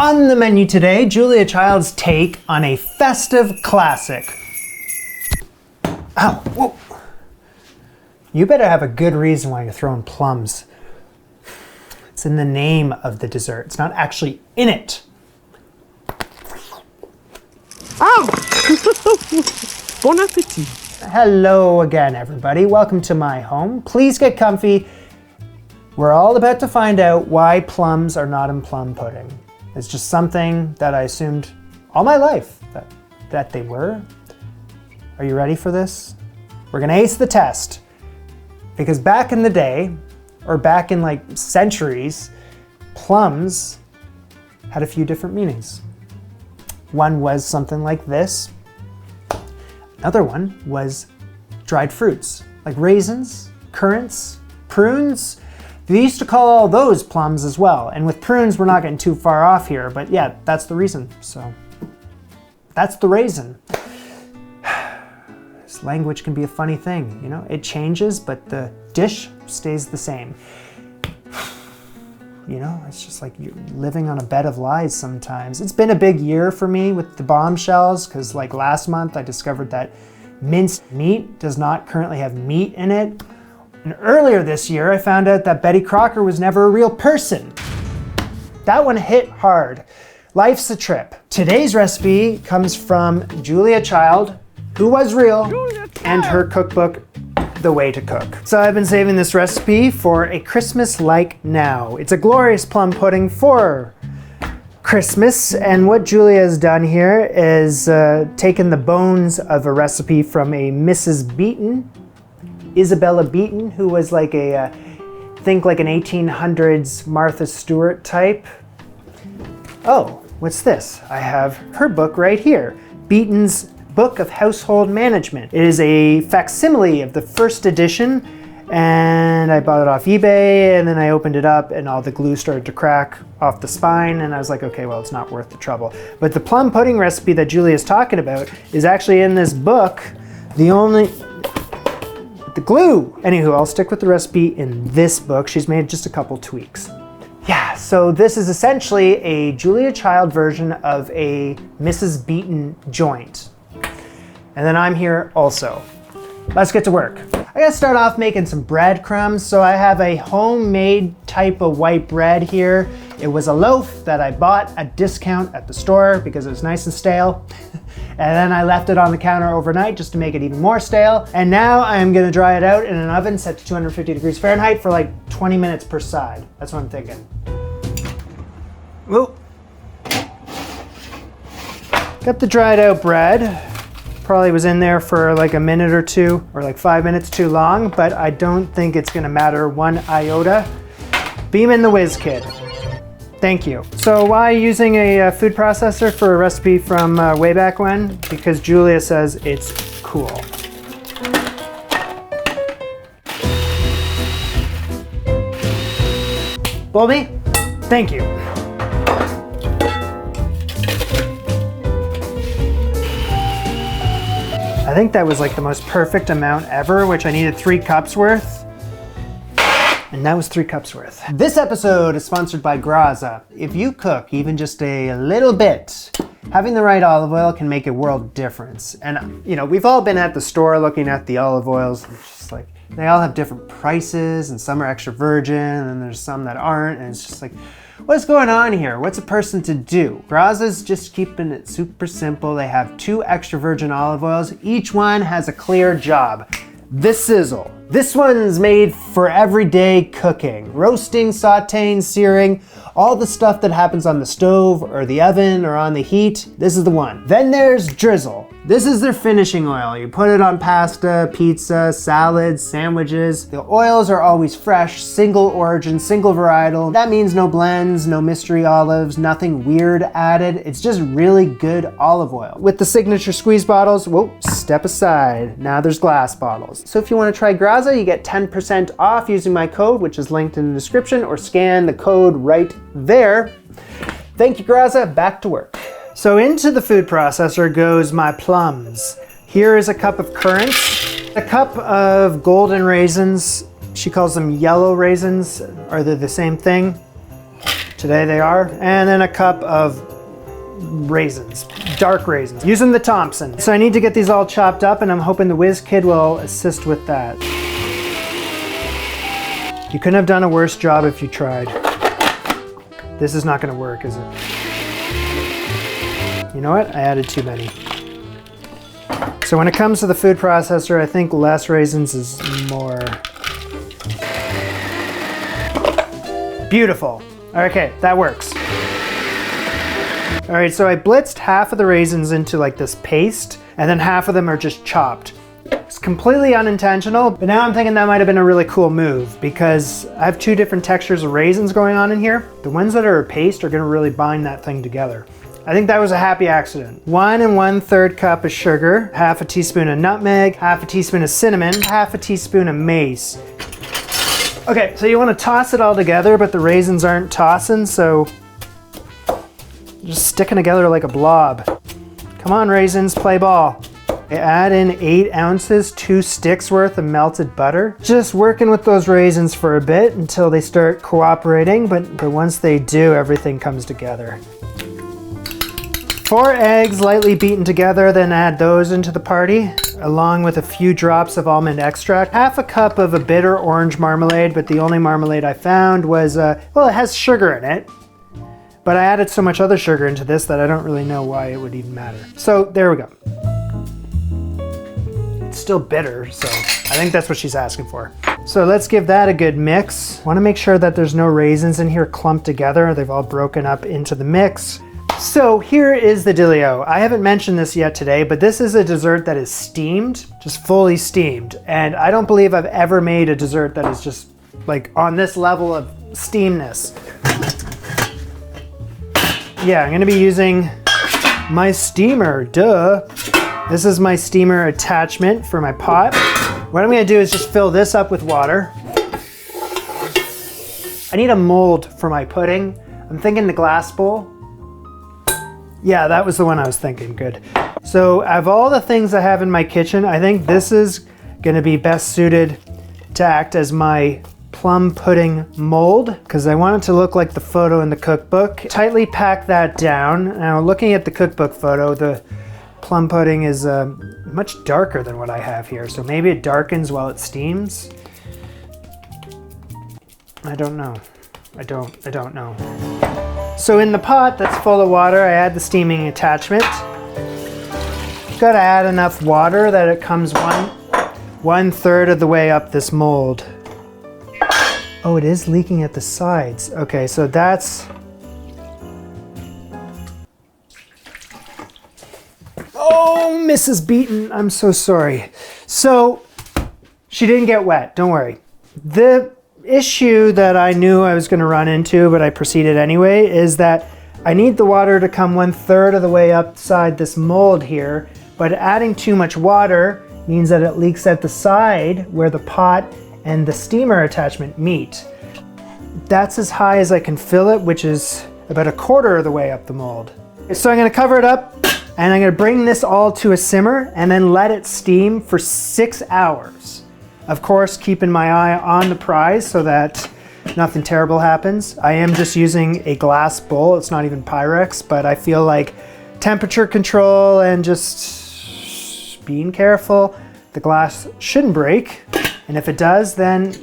On the menu today, Julia Child's take on a festive classic. Ow, whoa. You better have a good reason why you're throwing plums. It's in the name of the dessert. It's not actually in it. Oh! Bon appetit. Hello again, everybody. Welcome to my home. Please get comfy. We're all about to find out why plums are not in plum pudding. It's just something that I assumed all my life that they were. Are you ready for this? We're gonna ace the test. Because back in the day, or back in like centuries, plums had a few different meanings. One was something like this. Another one was dried fruits, like raisins, currants, prunes. They used to call all those plums as well. And with prunes, we're not getting too far off here, but yeah, that's the reason. So that's the raisin. This language can be a funny thing, you know? It changes, but the dish stays the same. You know, it's just like you're living on a bed of lies sometimes. It's been a big year for me with the bombshells, because like last month I discovered that minced meat does not currently have meat in it. And earlier this year I found out that Betty Crocker was never a real person. That one hit hard. Life's a trip. Today's recipe comes from Julia Child, who was real, and her cookbook, The Way to Cook. So I've been saving this recipe for a Christmas like now. It's a glorious plum pudding for Christmas, and what Julia has done here is taken the bones of a recipe from a Mrs. Beeton, Isabella Beeton, who was like a, think like an 1800s Martha Stewart type. Oh, what's this? I have her book right here, Beeton's Book of Household Management. It is a facsimile of the first edition, and I bought it off eBay, and then I opened it up and all the glue started to crack off the spine, and I was like, okay, well, it's not worth the trouble. But the plum pudding recipe that Julia's talking about is actually in this book. The glue. Anywho, I'll stick with the recipe in this book. She's made just a couple tweaks. Yeah, so this is essentially a Julia Child version of a Mrs. Beeton joint. And then I'm here also. Let's get to work. I gotta start off making some breadcrumbs. So I have a homemade type of white bread here. It was a loaf that I bought at discount at the store because it was nice and stale. And then I left it on the counter overnight just to make it even more stale. And now I'm gonna dry it out in an oven set to 250 degrees Fahrenheit for like 20 minutes per side. That's what I'm thinking. Ooh. Got the dried out bread. Probably was in there for like a minute or two, or like 5 minutes too long, but I don't think it's gonna matter one iota. Beam in the whiz kid. Thank you. So why using a food processor for a recipe from way back when? Because Julia says it's cool. Bolby? Thank you. I think that was like the most perfect amount ever, which I needed 3 cups worth. And that was 3 cups worth. This episode is sponsored by Graza. If you cook even just a little bit, having the right olive oil can make a world difference. And you know, we've all been at the store looking at the olive oils. It's just like, they all have different prices, and some are extra virgin, and there's some that aren't, and it's just like, what's going on here? What's a person to do? Graza's just keeping it super simple. They have 2 extra virgin olive oils. Each one has a clear job. The sizzle. This one's made for everyday cooking. Roasting, sauteing, searing, all the stuff that happens on the stove or the oven or on the heat. This is the one. Then there's drizzle. This is their finishing oil. You put it on pasta, pizza, salads, sandwiches. The oils are always fresh, single origin, single varietal. That means no blends, no mystery olives, nothing weird added. It's just really good olive oil. With the signature squeeze bottles, whoa, step aside. Now there's glass bottles. So if you want to try Graza, you get 10% off using my code, which is linked in the description, or scan the code right there. Thank you, Graza. Back to work. So into the food processor goes my plums. Here is a cup of currants, a cup of golden raisins. She calls them yellow raisins. Are they the same thing? Today they are. And then a cup of raisins, dark raisins, using the Thompson. So I need to get these all chopped up, and I'm hoping the Whiz Kid will assist with that. You couldn't have done a worse job if you tried. This is not gonna work, is it? You know what? I added too many. So when it comes to the food processor, I think less raisins is more. Beautiful. Okay, that works. All right, so I blitzed half of the raisins into like this paste, and then half of them are just chopped. It's completely unintentional, but now I'm thinking that might have been a really cool move because I have two different textures of raisins going on in here. The ones that are a paste are gonna really bind that thing together. I think that was a happy accident. 1 1/3 cup of sugar, half a teaspoon of nutmeg, half a teaspoon of cinnamon, half a teaspoon of mace. Okay, so you wanna toss it all together, but the raisins aren't tossing, so just sticking together like a blob. Come on, raisins, play ball. I add in 8 ounces, 2 sticks worth of melted butter. Just working with those raisins for a bit until they start cooperating, but once they do, everything comes together. 4 eggs lightly beaten together, then add those into the party, along with a few drops of almond extract. Half a cup of a bitter orange marmalade, but the only marmalade I found was, well, it has sugar in it. But I added so much other sugar into this that I don't really know why it would even matter. So there we go. It's still bitter, so I think that's what she's asking for. So let's give that a good mix. Want to make sure that there's no raisins in here clumped together. They've all broken up into the mix. So here is the dealio. I haven't mentioned this yet today, but this is a dessert that is steamed, just fully steamed. And I don't believe I've ever made a dessert that is just like on this level of steamness. Yeah, I'm gonna be using my steamer, duh. This is my steamer attachment for my pot. What I'm gonna do is just fill this up with water. I need a mold for my pudding. I'm thinking the glass bowl. Yeah, that was the one I was thinking, good. So of all the things I have in my kitchen, I think this is gonna be best suited to act as my plum pudding mold because I want it to look like the photo in the cookbook. Tightly pack that down. Now looking at the cookbook photo, the plum pudding is much darker than what I have here, so maybe it darkens while it steams. I don't know. I don't know. So in the pot that's full of water, I add the steaming attachment. Gotta add enough water that it comes 1/3 of the way up this mold. Oh, it is leaking at the sides. Okay, so that's... Oh, Mrs. Beaton, I'm so sorry. So, she didn't get wet, don't worry. The issue that I knew I was gonna run into, but I proceeded anyway, is that I need the water to come 1/3 of the way upside this mold here, but adding too much water means that it leaks at the side where the pot and the steamer attachment meet. That's as high as I can fill it, which is about 1/4 of the way up the mold. So I'm gonna cover it up and I'm gonna bring this all to a simmer and then let it steam for 6 hours. Of course, keeping my eye on the prize so that nothing terrible happens. I am just using a glass bowl. It's not even Pyrex, but I feel like temperature control and just being careful, the glass shouldn't break. And if it does, then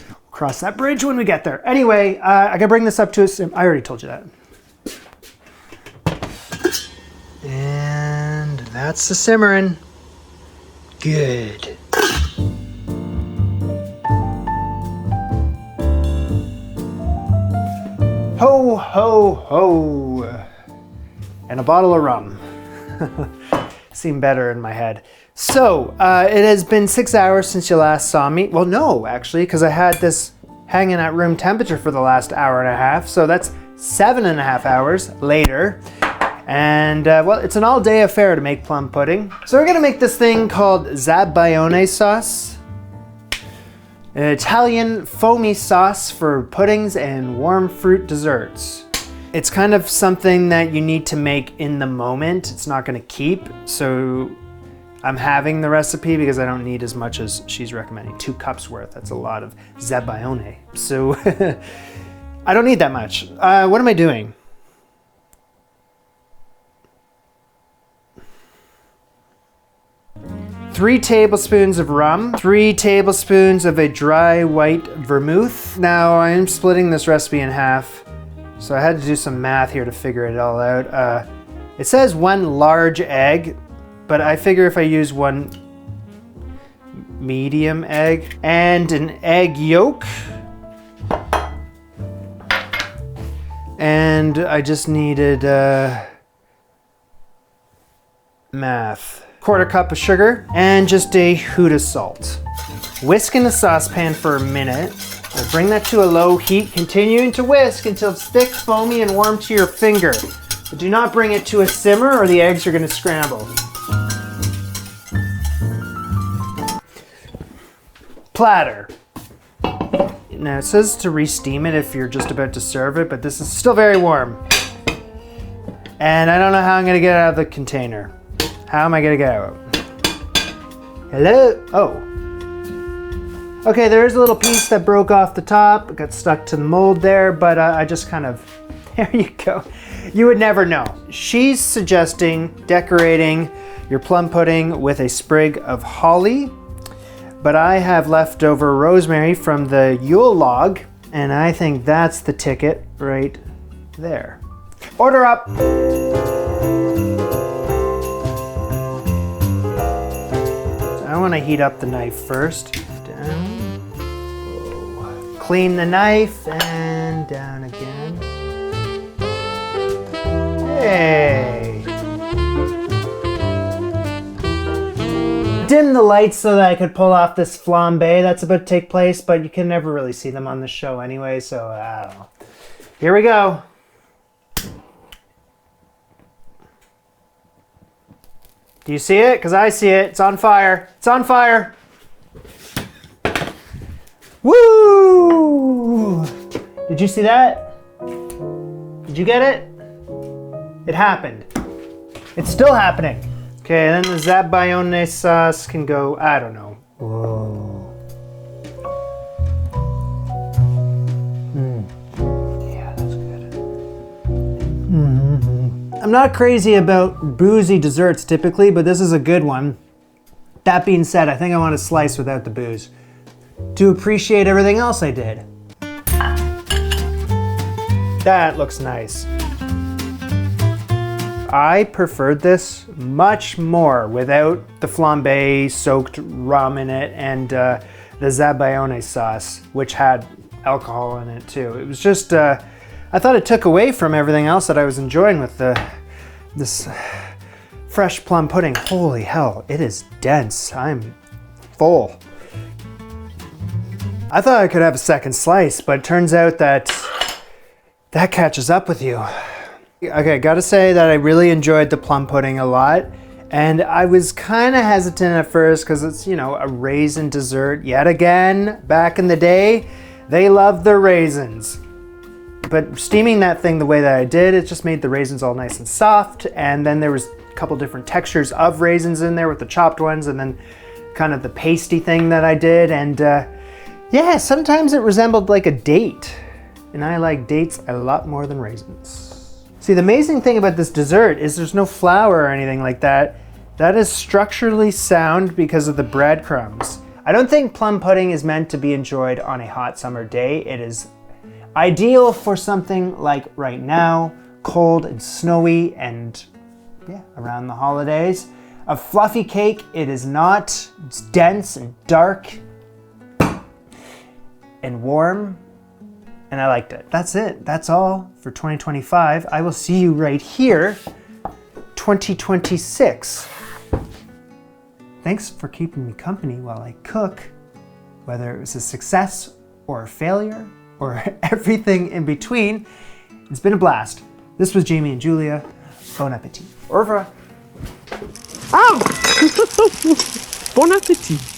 we'll cross that bridge when we get there. Anyway, I gotta bring this up to a sim. I already told you that. And that's the simmering. Good. Ho, ho, ho. And a bottle of rum. Seemed better in my head. So, it has been 6 hours since you last saw me. Well, no, actually, because I had this hanging at room temperature for the last hour and a half. So that's 7.5 hours later. And, well, it's an all-day affair to make plum pudding. So we're gonna make this thing called zabaione sauce. An Italian foamy sauce for puddings and warm fruit desserts. It's kind of something that you need to make in the moment. It's not gonna keep, so I'm having the recipe because I don't need as much as she's recommending. 2 cups worth, that's a lot of zabaione. So I don't need that much. What am I doing? Three tablespoons of rum, 3 tablespoons of a dry white vermouth. Now I'm splitting this recipe in half, so I had to do some math here to figure it all out. It says 1 large egg, but I figure if I use 1 medium egg and an egg yolk, and I just needed math. 1/4 cup of sugar and just a hoot of salt. Whisk in the saucepan for a minute. Bring that to a low heat, continuing to whisk until it's thick, foamy, and warm to your finger. But do not bring it to a simmer or the eggs are going to scramble. Platter. Now it says to re-steam it if you're just about to serve it, but this is still very warm. And I don't know how I'm going to get it out of the container. How am I going to get out? Hello? Oh. Okay, there's a little piece that broke off the top. It got stuck to the mold there, but I just kind of, there you go. You would never know. She's suggesting decorating your plum pudding with a sprig of holly, but I have leftover rosemary from the Yule log, and I think that's the ticket right there. Order up. I want to heat up the knife first. Down. Whoa. Clean the knife and down again. Hey. Dim the lights so that I could pull off this flambe that's about to take place, but you can never really see them on the show anyway, so I don't know. Here we go. Do you see it? Because I see it. It's on fire. It's on fire. Woo! Did you see that? Did you get it? It happened. It's still happening. Okay, and then the zabaione sauce can go, I don't know. Whoa. Yeah, that's good. I'm not crazy about boozy desserts typically, but this is a good one. That being said, I think I want to slice without the booze to appreciate everything else I did. That looks nice. I preferred this much more without the flambe soaked rum in it and the zabaione sauce, which had alcohol in it too. It was just, I thought it took away from everything else that I was enjoying with this fresh plum pudding. Holy hell, it is dense. I'm full. I thought I could have a second slice, but it turns out that catches up with you. Okay, gotta say that I really enjoyed the plum pudding a lot, and I was kind of hesitant at first because it's, you know, a raisin dessert. Yet again, back in the day, they loved their raisins. But steaming that thing the way that I did, it just made the raisins all nice and soft, and then there was a couple different textures of raisins in there with the chopped ones, and then kind of the pasty thing that I did, and yeah, sometimes it resembled like a date, and I like dates a lot more than raisins. See, the amazing thing about this dessert is there's no flour or anything like that. That is structurally sound because of the breadcrumbs. I don't think plum pudding is meant to be enjoyed on a hot summer day. It is ideal for something like right now, cold and snowy and yeah, around the holidays. A fluffy cake, it is not. It's dense and dark and warm. And I liked it. That's it. That's all for 2025. I will see you right here, 2026. Thanks for keeping me company while I cook, whether it was a success or a failure or everything in between. It's been a blast. This was Jamie and Julia. Bon appetit. Au revoir. Ah! Bon appétit.